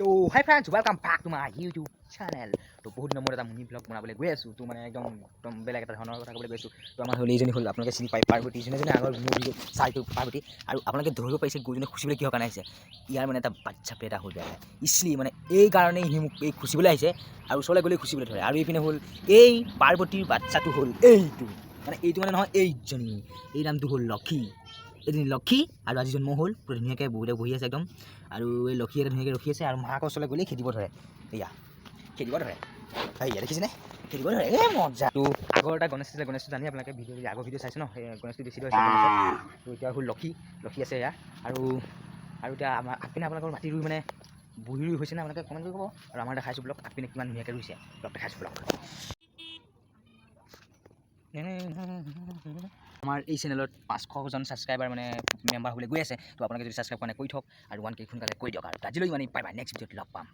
তো hi friends welcome back to my YouTube channel. তো বহুত দিনৰ মূৰত এটা মুনি ব্লগ বনাবলৈ গৈ আছোঁ। তো মানে একদম বেলেগ এটা ধৰণৰ কথা ক'বলৈ গৈছোঁ। তো আমাৰ হ'ল এইজনী হ'ল আপোনালোকে চিনি পাই পাৰ্বতী, যোনে আগৰ মোৰ ভিডিঅ' চাইটো পাৰ্বতী। আৰু আপোনালোকে ধৰিব পাৰিছে গৰুজনী খুচিবলৈ কিহৰ কাৰণে আহিছে। ইয়াৰ মানে এটা বাচ্চা পেদা হৈ যায়, ইছলি মানে এই কাৰণেই সি মোক এই খুচিবলৈ আহিছে আৰু ওচৰলৈ গ'লেই খুচিবলৈ ধৰে। আৰু এইপিনে হ'ল এই পাৰ্বতীৰ বাচ্চাটো হ'ল এইটো, মানে এইটো মানে নহয় এইজনী, এই নামটো হ'ল লক্ষী। এদিন লক্ষী আৰু আজি জন্ম হ'ল, পুৰা ধুনীয়াকৈ বহুতে বহি আছে একদম। আৰু এই লক্ষী এটা ধুনীয়াকৈ ৰখি আছে আৰু মাকৰ ওচৰলৈ গ'লেই খেদিব ধৰে। এয়া খেদিব ধৰে, এয়া দেখিছেনে, খেদিব ধৰে। এই মজা। তো আগৰ এটা গণেশ আছিলে, গণেশটো জানি আপোনালোকে ভিডিঅ' আগৰ ভিডিঅ' চাইছে ন, সেই গণেশটো বেছি হৈছে গণেশত। তো এতিয়া হ'ল লক্ষী আছে এয়া। আৰু এতিয়া আমাৰ আগপিনে আপোনালোকৰ মাটি ৰুই মানে বহি ৰুই হৈছে নে আপোনালোকে কমেণ্ট কৰি ক'ব। আৰু আমাৰ দেখাইছোঁ ব্লগ আগপিনে কিমান ধুনীয়াকৈ ৰুইছে, ব্লগ দেখাইছোঁ ব্লগ। আমাৰ এই চেনেলত 500জন ছাবস্ক্ৰাইবাৰ মানে মেম্বাৰ হ'বলৈ গৈ আছে। তো আপোনালোকে যদি ছাবস্ক্ৰাইব কৰা নাই কৰি থওক আৰু 1K সোনকালে কৰি দিয়ক। আৰু আজিলৈ মানে বাই বাই, নেক্সট ভিডিঅ'ত লগ পাম।